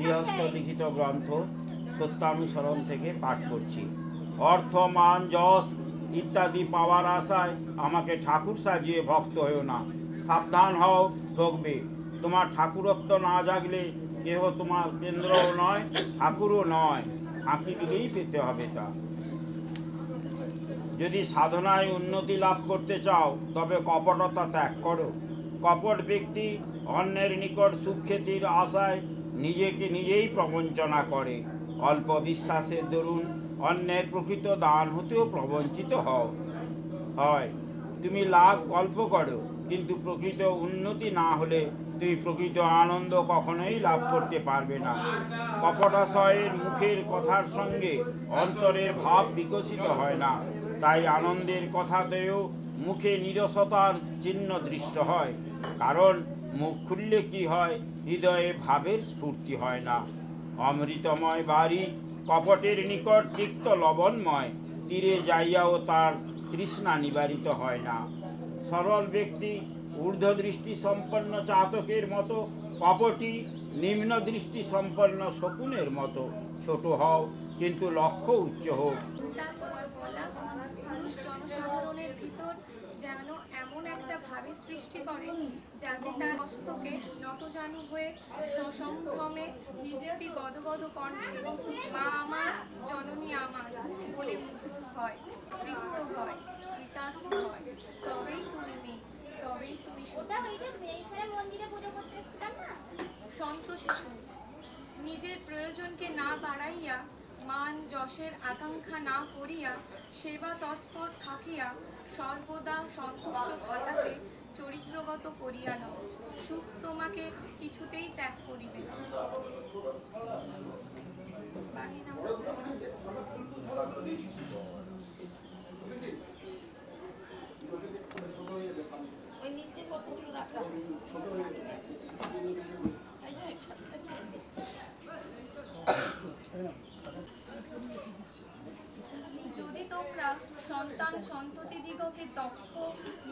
শ্রীহস্ত লিখিত গ্রন্থ সত্যানুসরণ থেকে পাঠ করছি। অর্থ, মান, যশ ইত্যাদি পাওয়ার আশায় আমাকে ঠাকুর সাজিয়ে ভক্ত হয়েও না। সাবধান হও, ঠকবে। তোমার ঠাকুরত্ব না জাগলে কেহ তোমার কেন্দ্রও নয়, ঠাকুরও নয়। ফাঁকি দিলেই পেতে হবে তা। যদি সাধনায় উন্নতি লাভ করতে চাও তবে কপটতা ত্যাগ করো। কপট ব্যক্তি অন্যের নিকট সুখ্যাতির আশায় নিজেকে নিজেই প্রবঞ্চনা করে। অল্প বিশ্বাসের দরুন অন্যের প্রকৃত দান হতেও প্রবঞ্চিত হয়। তুমি লাভ কল্প করো, কিন্তু প্রকৃত উন্নতি না হলে তুমি প্রকৃত আনন্দ কখনোই লাভ করতে পারবে না। কপটাশয়ের মুখের কথার সঙ্গে অন্তরের ভাব বিকশিত হয় না। তাই আনন্দের কথাতেও মুখে নিরসতার চিহ্ন দৃষ্ট হয়। কারণ মুখ খুললে কি হয়, হৃদয়ে ভাবের স্ফূর্তি হয় না। অমৃতময় বাড়ি কপটের নিকট তিক্ত লবণময়, তীরে যাইয়াও তার তৃষ্ণা নিবারিত হয় না। সরল ব্যক্তি ঊর্ধ্বদৃষ্টি সম্পন্ন চাতকের মতো, কপটি নিম্ন দৃষ্টি সম্পন্ন শকুনের মতো। ছোট হও, কিন্তু লক্ষ্য উচ্চ হোক। পুরুষ জনসাধারণের ভিতর যেন এমন একটা ভাবের সৃষ্টি করে যাতে তার হস্তকে নতজানু হয়ে সসম্ভ্রমে ভক্তি গদগদ কণ্ঠে মা আমার, জননী আমার বলে মুগ্ধ হয়, তৃপ্ত হয়, কৃতার্থ হয়। তবেই তুমি মেয়ে, তবেই তুমি সন্তোষী সুর। নিজের প্রয়োজনকে না বাড়াইয়া, মান যশের আকাঙ্ক্ষা না করিয়া, সেবা তৎপর থাকিয়া সর্বদা সন্তুষ্ট ঘটাকে চরিত্রগত করিয়া নাও। সুখ তোমাকে কিছুতেই ত্যাগ করিবে না। যদি তোমরা সন্তান সন্ততিদিগকে দক্ষ,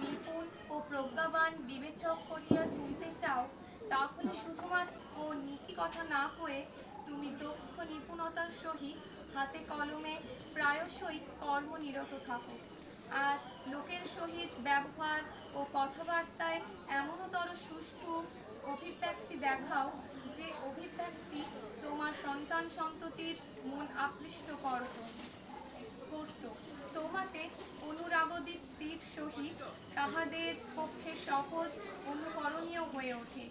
নিপুণ ও প্রজ্ঞাবান বিবেচক করিয়া তুলতে চাও, তাহলে শুধুমাত্র নীতি কথা না কয়ে তুমি দক্ষ নিপুণতার সহিত হাতে কলমে প্রায়শই কর্মনিরত থাকো। আর লোকের সহিত ব্যবহার ও কথাবার্তায় এমনতর সুষ্ঠু অভিব্যক্তি দেখাও যে অভিব্যক্তি তোমার সন্তান সন্ততির মন আকৃষ্ট করত। তোমাকে অনুরাগদীপ্তির সহিত তাহাদের পক্ষে সহজ অনুকরণীয় হয়ে ওঠে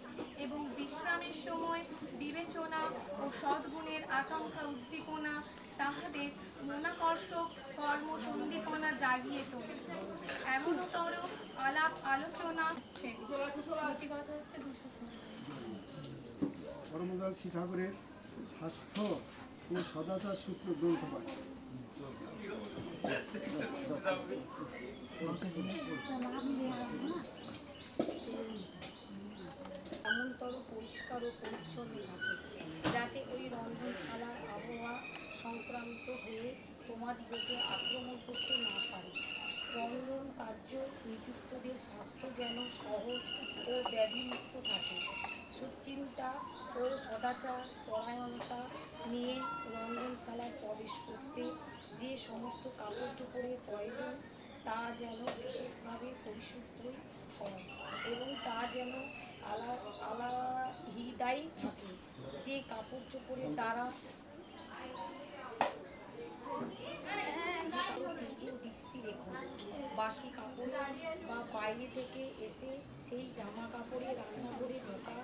এবং বিশ্রামের সময় বিবেচনা ও সদ্গুণের আকাঙ্ক্ষা উদ্দীপনা তাহাদের মনাকর্ষক কর্মসন্দীপনা জাগিয়ে তোলে। এমনতর আলাপ আলোচনা হচ্ছে পরমদয়াল শ্রী ঠাকুরের স্বাস্থ্য ও সদাচার সূত্র গ্রন্থ পাঠ। এমনতর পরিষ্কার ও পরিচ্ছন্ন থাকে যাতে ওই রন্ধনশালার আবহাওয়া সংক্রান্ত হয়ে তোমাদিগকে আক্রমণ করতে না পারে। রন্ধন কার্য নিযুক্তদের স্বাস্থ্য যেন সহজ ও ব্যাধিমুক্ত থাকে। সুচিন্তা ও সদাচার পরায়ণতা নিয়ে রন্ধনশালায় প্রবেশ করতে যে সমস্ত কাপড় চোপড়ের প্রয়োজন তা যেন বিশেষভাবে পরিশুদ্ধই হয় এবং তা যেন আলাহিদাই থাকে। যে কাপড় চোপড়ের দ্বারা দৃষ্টি রেখো। বাসি কাপড় বা বাইরে থেকে এসে সেই জামা কাপড়ে রান্নাঘরে ঢোকা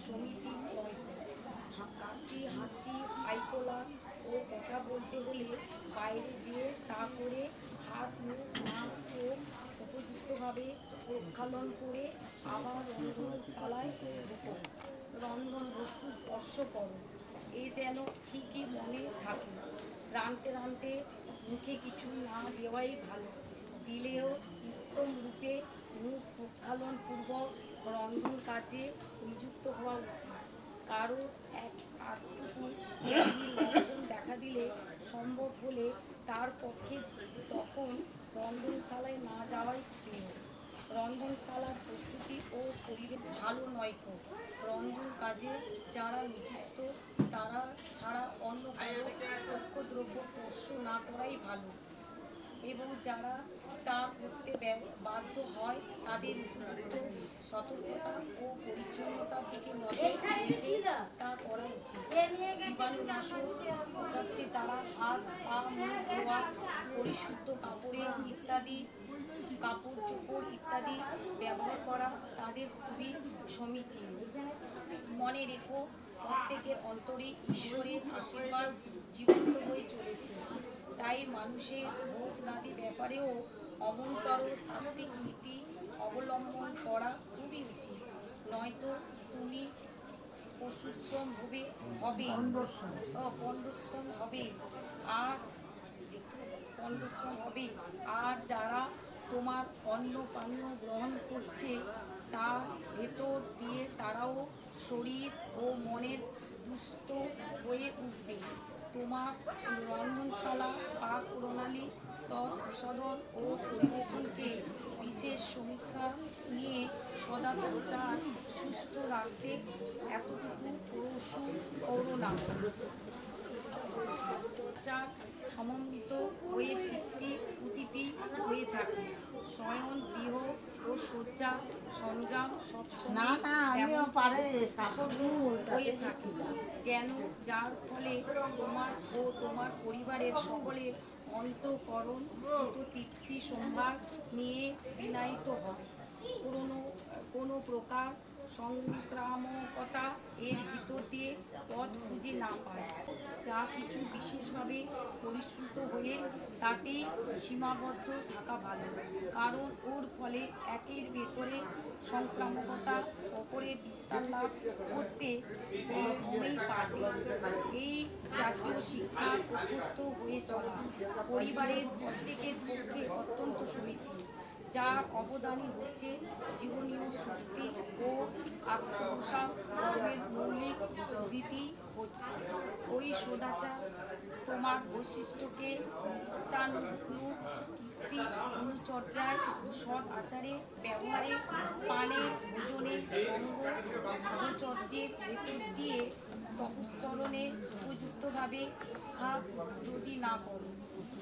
সমীচীন নয়। কাশি, হাঁচি, পাইকোলা ও কথা বলতে হলে বাইরে যেয়ে তা করে হাত, মুখ, নাক, চোখ উপযুক্তভাবে প্রক্ষালন করে আবার রন্ধনশালায় ঢোকো। রন্ধন বস্তু স্পর্শ করো, এ যেন ঠিকই মনে থাকে। রাঁধতে রাঁধতে মুখে কিছু না দেওয়াই ভালো, দিলেও উত্তম রূপে মুখ প্রক্ষালন পূর্বক রন্ধন কাজে নিযুক্ত হওয়া উচিত। কারো এক আধটুকু লক্ষণ দেখা দিলে সম্ভব হলে তার পক্ষে তখন রন্ধনশালায় না যাওয়াই শ্রেয়। রন্ধনশালার প্রস্তুতি ও পরিবেশ ভালো নয়কো। রন্ধন কাজে যারা নিযুক্ত তারা ছাড়া অন্য কারো ভোগ্যদ্রব্য স্পর্শ না করাই ভালো, এবং যারা তা করতে বাধ্য হয় তাদের উপযুক্ত সতর্কতা ও পরিচ্ছন্নতার দিকে নজর রেখে তা করা উচিত। জীবাণুনাশক পদার্থে তারা হাত পা মুখ ধোয়া, পরিশুদ্ধ কাপড় চোপড় ইত্যাদি ব্যবহার করা তাদের খুবই সমীচীন। মনে রেখো, প্রত্যেকের অন্তরে ঈশ্বরের আশীর্বাদ জীবন্ত হয়ে চলেছে, তাই মানুষের ভোজনাদি ব্যাপারেও অমন্তর সাত্ত্বিক নীতি অবলম্বন করা খুবই উচিত, নয়তো তুমি পশুশ্রম হবে আর যারা তোমার অন্ন পানীয় গ্রহণ করছে তার ভেতর দিয়ে তারাও শরীর ও মনের দুষ্ট হয়ে উঠবে। তোমার রন্ধনশালা পাক প্রণালী তৎসাধন ও পরিবেশনকে বিশেষ সমীক্ষা নিয়ে সদাচার সুষ্ঠু রাখতে এতটুকু পৌঁছু করো না। চার সমন্বিত হয়ে তৃপ্তি উদ্দীপী হয়ে থাকে। শয়ন গৃহ ও শয্যা সরঞ্জাম সবসময় এমন হয়ে থাকে যেন যার ফলে তোমার ও তোমার পরিবারের সকলের অন্তঃকরণ তৃপ্তি সম্ভার নিয়ে বিনায়িত হয়। কোনো প্রকার সংক্রামকতা এর ভিতর দিয়ে পথ খুঁজে না পায়। যা কিছু বিশেষভাবে পরিশ্রুত হয়ে তাতেই সীমাবদ্ধ থাকা ভালো, কারণ ওর ফলে একের ভেতরে সংক্রামকতা অপরের বিস্তার লাভ করতে ক্রমেই পারবে। এই জাতীয় শিক্ষা অভ্যস্ত হয়ে চলা পরিবারের প্রত্যেকের পক্ষে অত্যন্ত সমীচীন, যার অবদানই হচ্ছে জীবনীয় সুস্থি ও আত্মপ্রসাদ। ধর্মের মৌলিক রীতি হচ্ছে ওই সদাচার। তোমার বৈশিষ্ট্যকে কৃষ্টি অনুচর্যায়, সৎ আচারে ব্যবহারে, পানে ভোজনে, সঙ্গ সাহচর্যের ভেতর দিয়ে তপশ্চরণে উপযুক্তভাবে ভাব যদি না করো,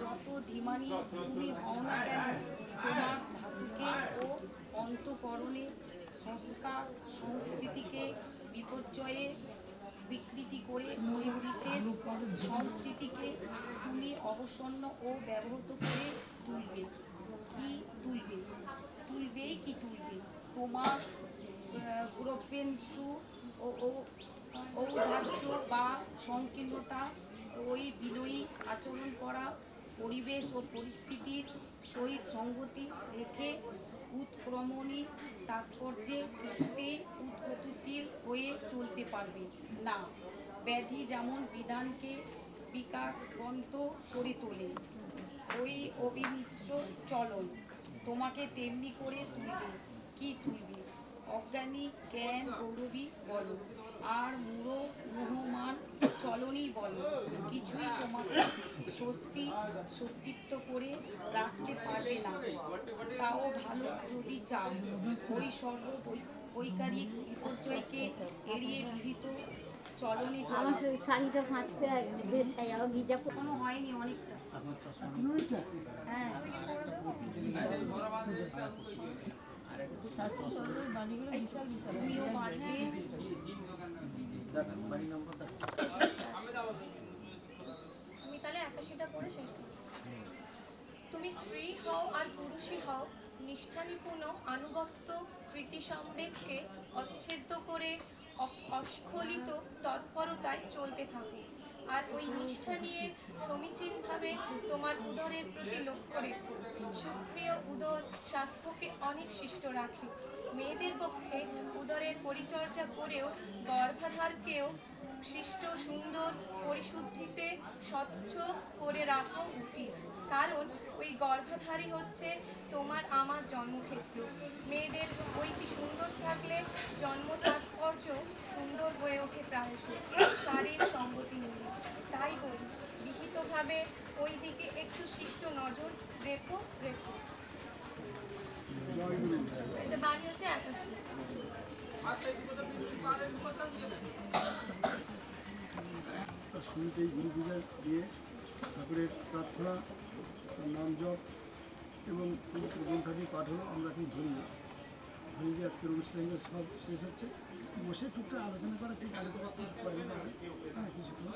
যত ধীমানি তুমি হও না কেন, তোমার ধাতুকে ও অন্তঃকরণে সংস্কার সংস্কৃতিকে বিপর্যয়ে বিকৃতি করে বিশেষ সংস্কৃতিকে তুমি অবসন্ন ও ব্যবহৃত করে তুলবেই কি তুলবে। তোমার গ্রব্যেন্সু ঔদার্য বা সংকীর্ণতা, ওই বিনয়ী আচরণ করা, পরিবেশ ও পরিস্থিতির সহিত সঙ্গতি রেখে উৎক্রমণী তাৎপর্যে কিছুতেই উৎগতিশীল হয়ে চলতে পারবে না। ব্যাধি যেমন বিধানকে বিকারগ্রস্ত করে তোলে, ওই অবিমিশ্র চলন তোমাকে তেমনি করে তুলবে। কি তুলবে? অজ্ঞানী জ্ঞান গৌরবী বলো আর মোহমান চলনই বলো, কিছুই তোমাকে সত্যিপ্ত করে রাখতে পারবে না। তাও ভালো যদি চাও, ওই বৈকারিক বিপর্যয়কে এড়িয়ে বিহিত চলনে চলো। কোনো হয়নি, অনেকটা। হ্যাঁ, তুমিও বাঁচবে। আমি তাহলে 81টা পড়ে শেষ করি। তুমি স্ত্রী হও আর পুরুষই হও, নিষ্ঠানিপূর্ণ আনুগত্য কৃতি সম্বেগকে অচ্ছেদ্য করে অস্খলিত তৎপরতায় চলতে থাকো। আর ওই নিষ্ঠা নিয়ে সমীচীনভাবে তোমার উদরের প্রতি লক্ষ্য রেখো। সুপ্রিয় উদর স্বাস্থ্যকে অনেক শিষ্ট রাখে। মেয়েদের পক্ষে উদরের পরিচর্যা করেও গর্ভাধারকেও শিষ্ট সুন্দর পরিশুদ্ধিতে স্বচ্ছ করে রাখা উচিত, কারণ ওই গর্ভাধারী হচ্ছে তোমার আমার জন্মক্ষেত্র। মেয়েদের ওইটি সুন্দর থাকলে জন্ম তাৎপর্য সুন্দর হয়ে ওঠে প্রায়শ শারীর সঙ্গতি নিয়ে। তাই বলি, বিহিতভাবে ওই দিকে একটু শিষ্ট নজর রেখো। জয় গুরু। শুরুতেই গুরু পূজা দিয়ে ঠাকুরের প্রার্থনা, তার নাম জপ এবং পবিত্র গ্রন্থাদি পাঠ হলো। আমরা এখন ধরি না, ধরি দিয়ে আজকের অনুষ্ঠানটা সব শেষ হচ্ছে। বসে টুকটাক আলোচনা করা ঠিক আগে করা পারে, হ্যাঁ কিছুক্ষণ।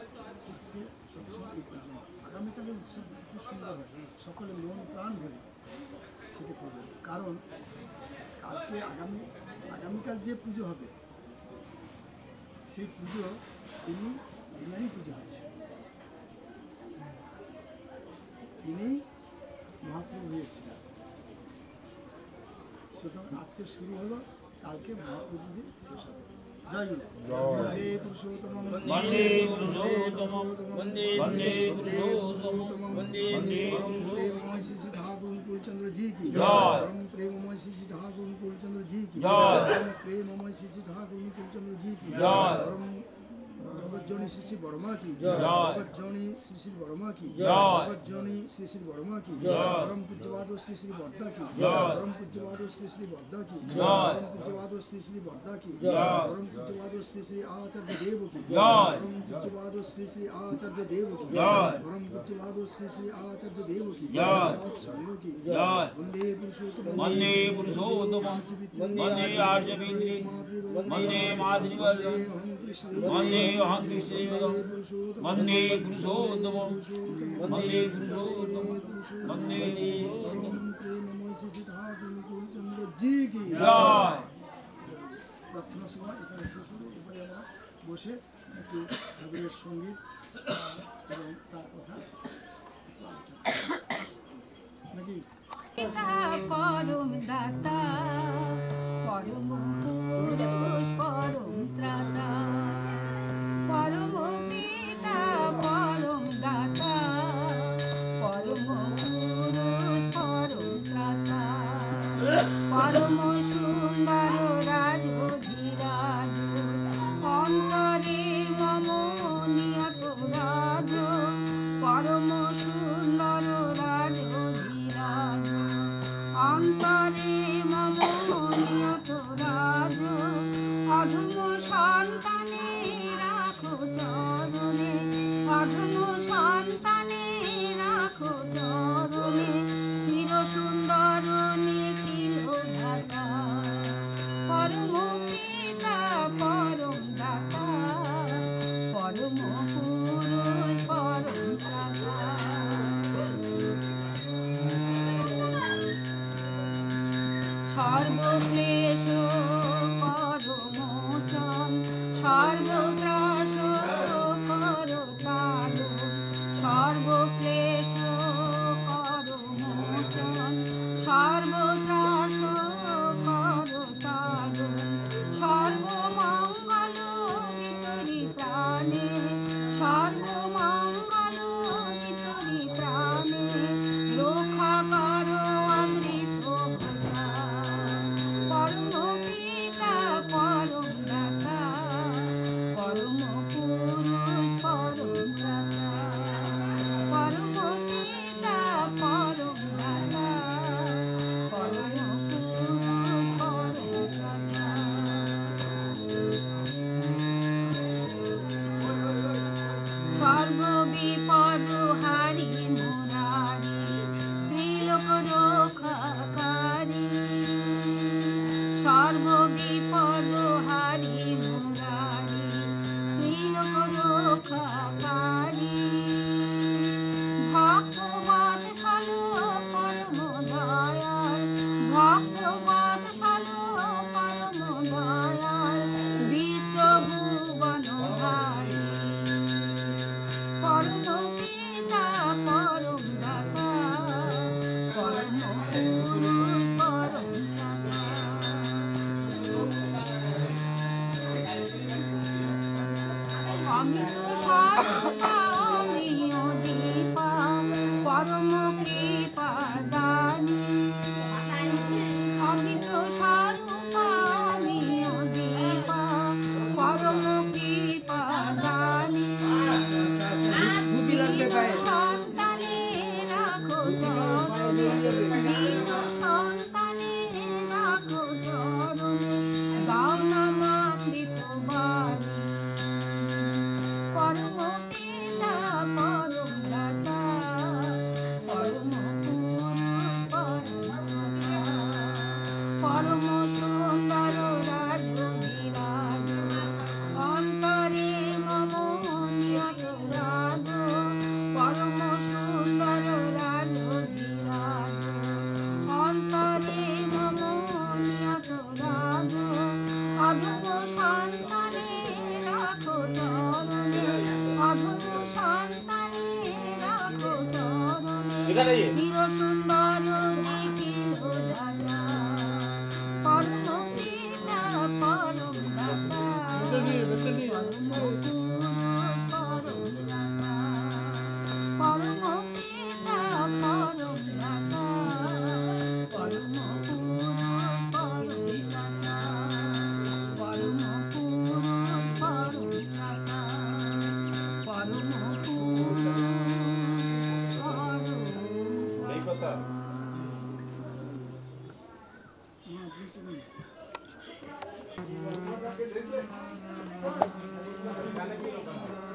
আজকে সৎসঙ্গ এই পর্যন্ত। আগামীকালের উৎসব খুব সুন্দর হয়, সকলে মন প্রাণ ভরে সেটা করবে। কারণ কালকে আগামীকাল যে পুজো হবে সেই পুজো দিনারই পুজো হচ্ছে, তিনি মহাপ্রভু এসেছিলেন। সুতরাং আজকে শুরু হলো, কালকে মহাপ্রভুদের শেষ হবে। জয় গুরু। বন্দে পুরুষোত্তম বন্দে পুরুষোত্তমম বন্দে পুরুষোত্তমম বন্দে प्रेममय श्री ठाकुर कुलचंद्र जी की जय। परम प्रेममय श्री ठाकुर कुलचंद्र जी की जय। परम प्रेममय श्री ठाकुर कुलचंद्र जी की जय। परम जगज्जनी श्री वर्मा की जय। जगज्जनी श्री वर्मा की जय। जगज्जनी श्री वर्मा की जय। परम पूज्यवाद श्री वर्धा की जय। परम पूज्यवाद श्री वर्धा की जय। परम पूज्यवाद श्री वर्धा की जय। परम पूज्यवाद श्री आचार्य देव की जय। परम पूज्यवाद श्री आचार्य देव की जय। परम पूज्यवाद श्री आचार्य देव की जय। संग की जय। वंदे पुरुषोत्तम वन्दे पुरुषोत्तमं वन्दे आर्यविन्द्रे वन्दे माधुरीवल्लभं वन्दे अहं कृष्णदेवं वन्दे पुरुषोत्तमं वन्दे पुरुषोत्तमं वन्दे जी की जय। প্রার্থনা সভা এখানে শেষ হলো। এবারে আমরা বসে একটু ঠাকুরের সঙ্গীত এবং তার কথা নাকি পরম দাতা পরম পুরুষ পরম ত্রাতা পরম পিতা পরম দাতা পরম পুরুষ পরম ত্রাতা পরম সুন্দর রাজধীরাজ অন্তরে মম নিয়ত রাজ পরম সুন্দর রাজধীরাজ অন্তরে মম নিয়ত রাজ অধম সন্তানে রাখো চরণে অধম সন্তানে রাখো চরণে চির সুন্দর নিখিল ধাতা পরম পিতা পরম দাতা পরম পুরুষ পরম ত্রাতা সর্বক্লেশ করমোচন সর্বগ্রাস করতাল সর্বক্লেশ করমোচন সর্বগ্রাস করতাল সর্বমঙ্গল ভিতরি প্রাণে সর্বমঙ্গল ভিতরি প্রাণে রক্ষা করো অমৃত ভোজা পরম পিতা পরম দাতা পরম পুরুষ পরম দাতা পরম পিতা পরম দাতা পরম পুরুষ পরম দাতা সর্ববিপদ হারি মুরারি ত্রিলোক রক্ষাকারী সর্ববিপদ হারি মুরারি ত্রিলোক রক্ষাকারী ভক্তবাদ সালো পরম দয়াল ভক্তবাদ সালো পরম দয়াল বিশ্বভুবনধারী পরম পিতা পরম দাতা পরম পুরুষ পরম দাতা চির সুন্দর নিখিল রাজা পরম পিতা পরম দাতা পরম পুরুষ পরম দাতা পরম পিতা পরম দাতা পরম পুরুষ পরম দাতা পরম পুরুষ পরম দাতা পরম পুরুষ এই কথা আপনি